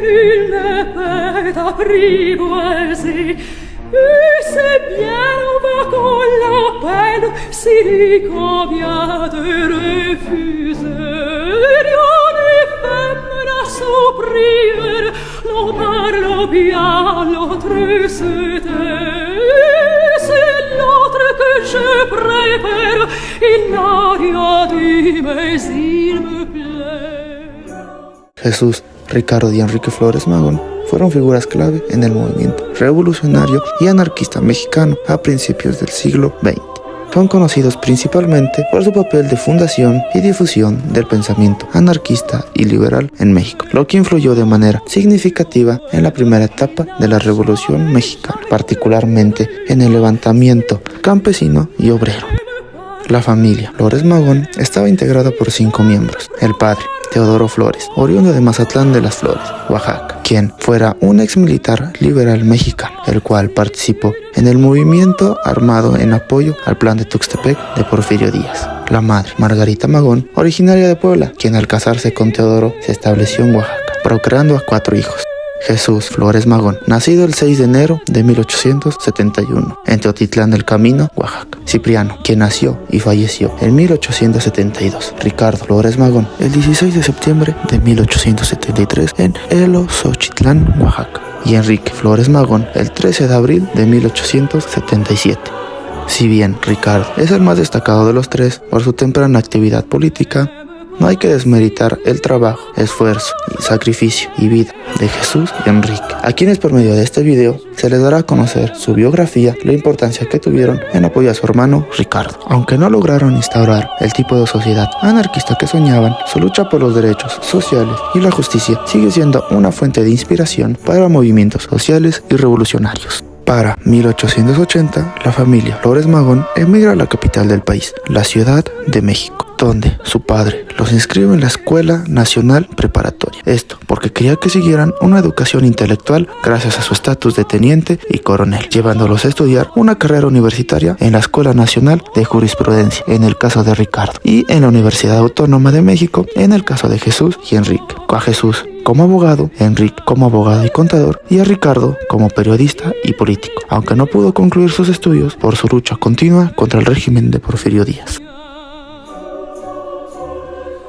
nul ne peut apprivoiser. Et c'est bien, on va qu'on l'appelle, s'il lui convient de refuser. Rien n'est fait à s'opprimer, l'on parle bien, l'autre se tait. C'est l'autre que je préfère, il n'a rien dit, mais il me plaît. Jesús, Ricardo y Enrique Flores Magón fueron figuras clave en el movimiento revolucionario y anarquista mexicano a principios del siglo XX. Son conocidos principalmente por su papel de fundación y difusión del pensamiento anarquista y liberal en México, lo que influyó de manera significativa en la primera etapa de la Revolución Mexicana, particularmente en el levantamiento campesino y obrero. La familia Flores Magón estaba integrada por 5 miembros. El padre, Teodoro Flores, oriundo de Mazatlán de las Flores, Oaxaca, quien fuera un exmilitar liberal mexicano, el cual participó en el movimiento armado en apoyo al plan de Tuxtepec de Porfirio Díaz. La madre, Margarita Magón, originaria de Puebla, quien al casarse con Teodoro se estableció en Oaxaca, procreando a 4 hijos. Jesús Flores Magón, nacido el 6 de enero de 1871 en Teotitlán del Camino, Oaxaca. Cipriano, quien nació y falleció en 1872. Ricardo Flores Magón, el 16 de septiembre de 1873 en Eloxochitlán, Oaxaca. Y Enrique Flores Magón, el 13 de abril de 1877. Si bien Ricardo es el más destacado de los tres por su temprana actividad política, no hay que desmeritar el trabajo, esfuerzo, sacrificio y vida de Jesús y Enrique, a quienes por medio de este video se les dará a conocer su biografía, la importancia que tuvieron en apoyo a su hermano Ricardo. Aunque no lograron instaurar el tipo de sociedad anarquista que soñaban, su lucha por los derechos sociales y la justicia sigue siendo una fuente de inspiración para movimientos sociales y revolucionarios. Para 1880, la familia Flores Magón emigra a la capital del país, la Ciudad de México, donde su padre los inscribe en la Escuela Nacional Preparatoria. Esto porque quería que siguieran una educación intelectual gracias a su estatus de teniente y coronel, llevándolos a estudiar una carrera universitaria en la Escuela Nacional de Jurisprudencia, en el caso de Ricardo, y en la Universidad Autónoma de México, en el caso de Jesús y Enrique. A Jesús como abogado, Enrique como abogado y contador, y a Ricardo como periodista y político, aunque no pudo concluir sus estudios por su lucha continua contra el régimen de Porfirio Díaz.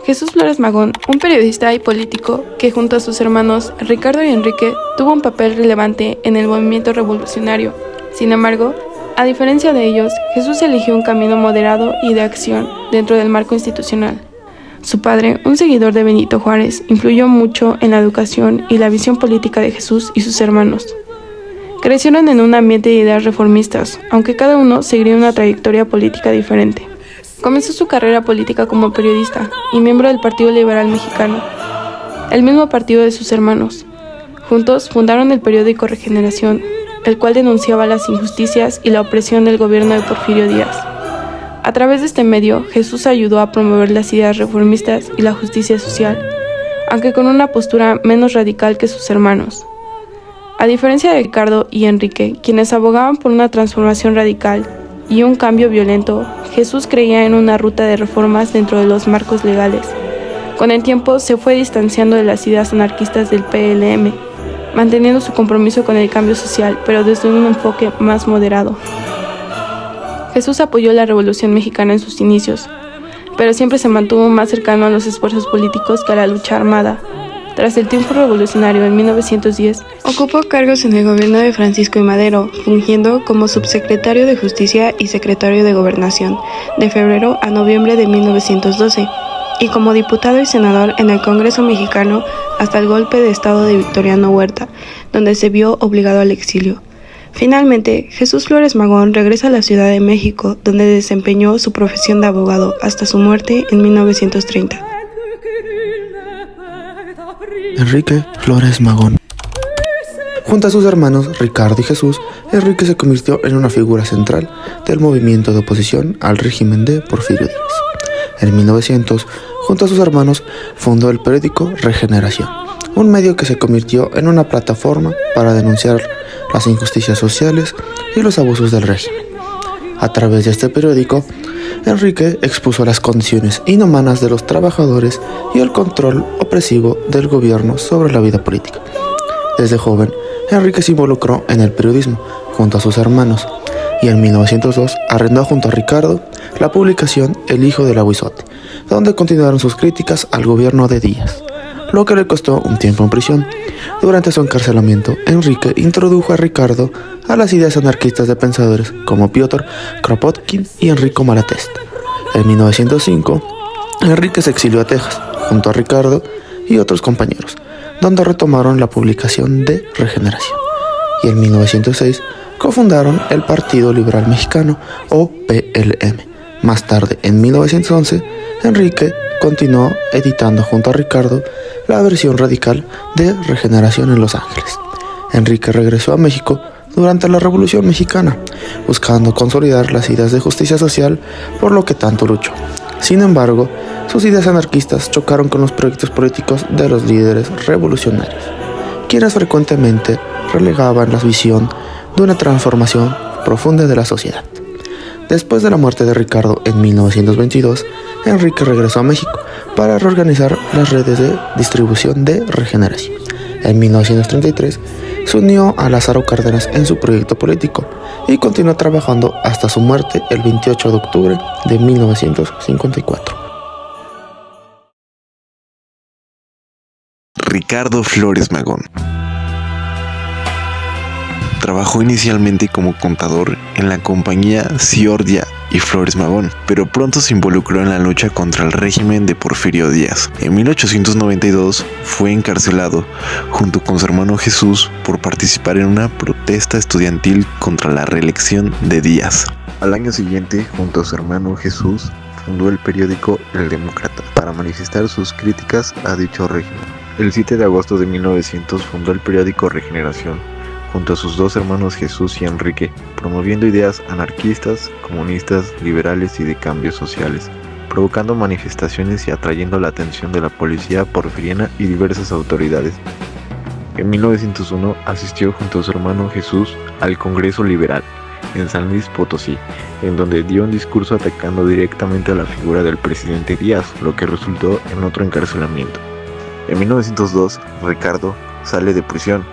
Jesús Flores Magón, un periodista y político que junto a sus hermanos Ricardo y Enrique tuvo un papel relevante en el movimiento revolucionario. Sin embargo, a diferencia de ellos, Jesús eligió un camino moderado y de acción dentro del marco institucional. Su padre, un seguidor de Benito Juárez, influyó mucho en la educación y la visión política de Jesús y sus hermanos. Crecieron en un ambiente de ideas reformistas, aunque cada uno seguiría una trayectoria política diferente. Comenzó su carrera política como periodista y miembro del Partido Liberal Mexicano, el mismo partido de sus hermanos. Juntos fundaron el periódico Regeneración, el cual denunciaba las injusticias y la opresión del gobierno de Porfirio Díaz. A través de este medio, Jesús ayudó a promover las ideas reformistas y la justicia social, aunque con una postura menos radical que sus hermanos. A diferencia de Ricardo y Enrique, quienes abogaban por una transformación radical y un cambio violento, Jesús creía en una ruta de reformas dentro de los marcos legales. Con el tiempo se fue distanciando de las ideas anarquistas del PLM, manteniendo su compromiso con el cambio social, pero desde un enfoque más moderado. Jesús apoyó la Revolución Mexicana en sus inicios, pero siempre se mantuvo más cercano a los esfuerzos políticos que a la lucha armada. Tras el triunfo revolucionario en 1910, ocupó cargos en el gobierno de Francisco I. Madero, fungiendo como subsecretario de Justicia y secretario de Gobernación, de febrero a noviembre de 1912, y como diputado y senador en el Congreso mexicano hasta el golpe de estado de Victoriano Huerta, donde se vio obligado al exilio. Finalmente, Jesús Flores Magón regresa a la Ciudad de México, donde desempeñó su profesión de abogado hasta su muerte en 1930. Enrique Flores Magón. Junto a sus hermanos Ricardo y Jesús, Enrique se convirtió en una figura central del movimiento de oposición al régimen de Porfirio Díaz. En 1900, junto a sus hermanos, fundó el periódico Regeneración, un medio que se convirtió en una plataforma para denunciar las injusticias sociales y los abusos del régimen. A través de este periódico, Enrique expuso las condiciones inhumanas de los trabajadores y el control opresivo del gobierno sobre la vida política. Desde joven, Enrique se involucró en el periodismo junto a sus hermanos y en 1902 arrendó junto a Ricardo la publicación El Hijo del Aguizote, donde continuaron sus críticas al gobierno de Díaz, lo que le costó un tiempo en prisión. Durante su encarcelamiento, Enrique introdujo a Ricardo a las ideas anarquistas de pensadores como Piotr Kropotkin y Enrico Malatesta. En 1905, Enrique se exilió a Texas junto a Ricardo y otros compañeros, donde retomaron la publicación de Regeneración. Y en 1906 cofundaron el Partido Liberal Mexicano, o PLM. Más tarde, en 1911, Enrique continuó editando junto a Ricardo la versión radical de Regeneración en Los Ángeles. Enrique regresó a México durante la Revolución Mexicana, buscando consolidar las ideas de justicia social por lo que tanto luchó. Sin embargo, sus ideas anarquistas chocaron con los proyectos políticos de los líderes revolucionarios, quienes frecuentemente relegaban la visión de una transformación profunda de la sociedad. Después de la muerte de Ricardo en 1922, Enrique regresó a México para reorganizar las redes de distribución de Regeneración. En 1933 se unió a Lázaro Cárdenas en su proyecto político y continuó trabajando hasta su muerte el 28 de octubre de 1954. Ricardo Flores Magón. Trabajó inicialmente como contador en la compañía Ciordia y Flores Magón, pero pronto se involucró en la lucha contra el régimen de Porfirio Díaz. En 1892 fue encarcelado junto con su hermano Jesús por participar en una protesta estudiantil contra la reelección de Díaz. Al año siguiente, junto a su hermano Jesús, fundó el periódico El Demócrata para manifestar sus críticas a dicho régimen. El 7 de agosto de 1900 fundó el periódico Regeneración, junto a sus dos hermanos Jesús y Enrique, promoviendo ideas anarquistas, comunistas, liberales y de cambios sociales, provocando manifestaciones y atrayendo la atención de la policía porfiriana y diversas autoridades. En 1901 asistió junto a su hermano Jesús al Congreso Liberal en San Luis Potosí, en donde dio un discurso atacando directamente a la figura del presidente Díaz, lo que resultó en otro encarcelamiento. En 1902, Ricardo sale de prisión.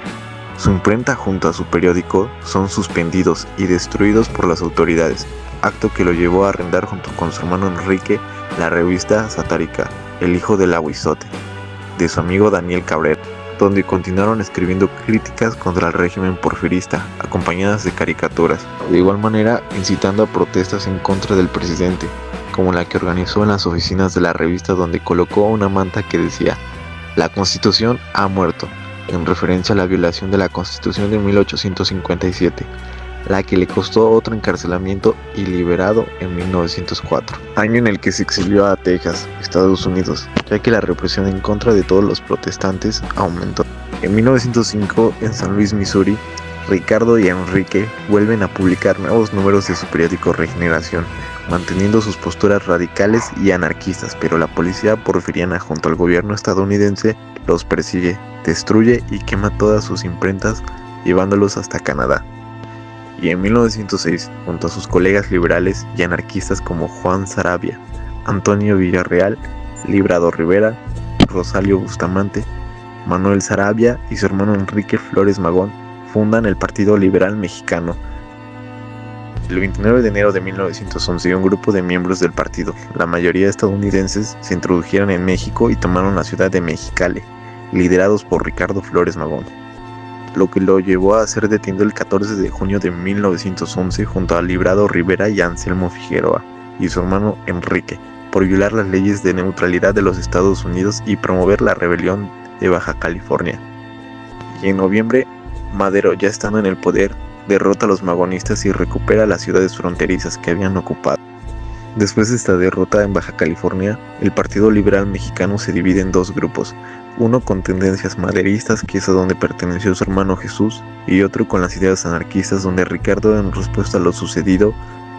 Su imprenta junto a su periódico son suspendidos y destruidos por las autoridades, acto que lo llevó a arrendar junto con su hermano Enrique la revista satírica El Hijo del Aguizote, de su amigo Daniel Cabrera, donde continuaron escribiendo críticas contra el régimen porfirista, acompañadas de caricaturas, de igual manera incitando a protestas en contra del presidente, como la que organizó en las oficinas de la revista, donde colocó una manta que decía «La Constitución ha muerto», en referencia a la violación de la Constitución de 1857, la que le costó otro encarcelamiento y liberado en 1904, año en el que se exilió a Texas, Estados Unidos, ya que la represión en contra de todos los protestantes aumentó. En 1905, en San Luis, Missouri, Ricardo y Enrique vuelven a publicar nuevos números de su periódico Regeneración, manteniendo sus posturas radicales y anarquistas, pero la policía porfiriana junto al gobierno estadounidense los persigue, destruye y quema todas sus imprentas, llevándolos hasta Canadá. Y en 1906, junto a sus colegas liberales y anarquistas como Juan Saravia, Antonio Villarreal, Librado Rivera, Rosalio Bustamante, Manuel Saravia y su hermano Enrique Flores Magón, fundan el Partido Liberal Mexicano. El 29 de enero de 1911, un grupo de miembros del partido, la mayoría estadounidenses, se introdujeron en México y tomaron la ciudad de Mexicali, liderados por Ricardo Flores Magón, lo que lo llevó a ser detenido el 14 de junio de 1911 junto a Librado Rivera y Anselmo Figueroa y su hermano Enrique, por violar las leyes de neutralidad de los Estados Unidos y promover la rebelión de Baja California. Y en noviembre, Madero, ya estando en el poder, derrota a los magonistas y recupera las ciudades fronterizas que habían ocupado. Después de esta derrota en Baja California, el Partido Liberal Mexicano se divide en dos grupos, uno con tendencias maderistas, que es a donde perteneció su hermano Jesús, y otro con las ideas anarquistas, donde Ricardo, en respuesta a lo sucedido,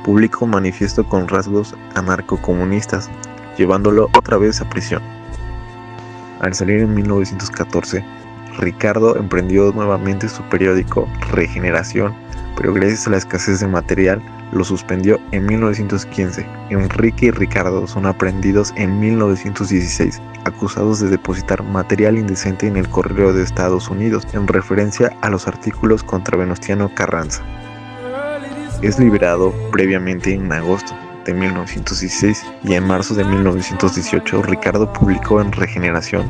publica un manifiesto con rasgos anarcocomunistas, llevándolo otra vez a prisión. Al salir en 1914, Ricardo emprendió nuevamente su periódico Regeneración, pero gracias a la escasez de material, lo suspendió en 1915. Enrique y Ricardo son aprehendidos en 1916, acusados de depositar material indecente en el correo de Estados Unidos, en referencia a los artículos contra Venustiano Carranza. Es liberado previamente en agosto de 1916 y en marzo de 1918 Ricardo publicó en Regeneración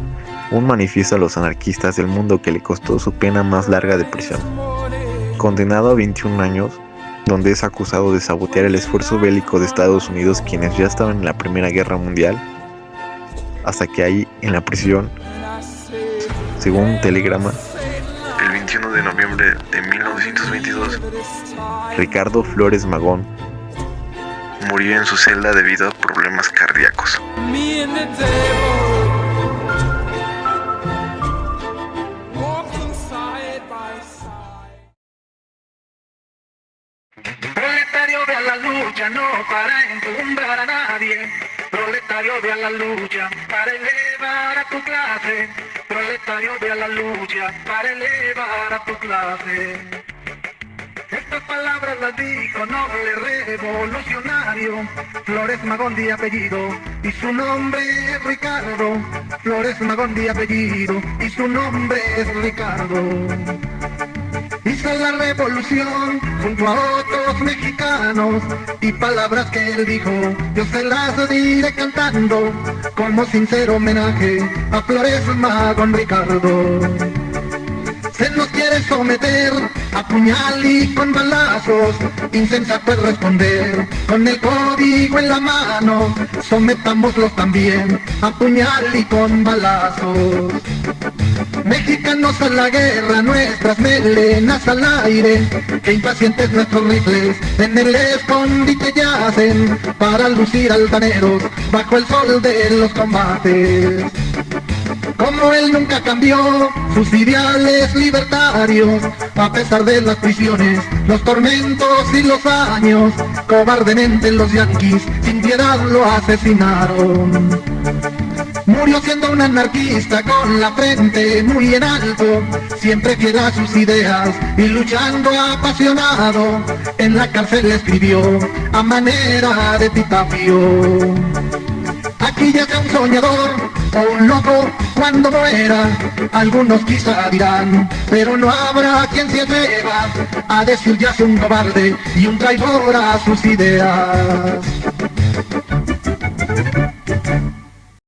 un manifiesto a los anarquistas del mundo que le costó su pena más larga de prisión. Condenado a 21 años, donde es acusado de sabotear el esfuerzo bélico de Estados Unidos, quienes ya estaban en la Primera Guerra Mundial, hasta que ahí en la prisión, según un telegrama, el 21 de noviembre de 1922, Ricardo Flores Magón murió en su celda debido a problemas cardíacos. Proletario de la lucha, no para encumbrar a nadie. Proletario de la lucha, para elevar a tu clase. Proletario de la lucha, para elevar a tu clase. Estas palabras las dijo noble revolucionario Flores Magón de apellido, y su nombre es Ricardo. Flores Magón de apellido, y su nombre es Ricardo. Hizo la revolución junto a otros mexicanos, y palabras que él dijo yo se las diré cantando, como sincero homenaje a Flores Magón Ricardo. Se nos quiere someter a puñal y con balazos, insensato es responder con el código en la mano. Sometámoslos también a puñal y con balazos. Mexicanos a la guerra, nuestras melenas al aire, que impacientes nuestros rifles en el escondite yacen, para lucir altaneros bajo el sol de los combates. Como él nunca cambió sus ideales libertarios, a pesar de las prisiones, los tormentos y los años, cobardemente los yanquis sin piedad lo asesinaron. Murió siendo un anarquista con la frente muy en alto, siempre fiel a sus ideas y luchando apasionado. En la cárcel escribió a manera de epitafio: aquí yace un soñador o un loco cuando muera. Algunos quizá dirán, pero no habrá quien se atreva a decir yace un cobarde y un traidor a sus ideas.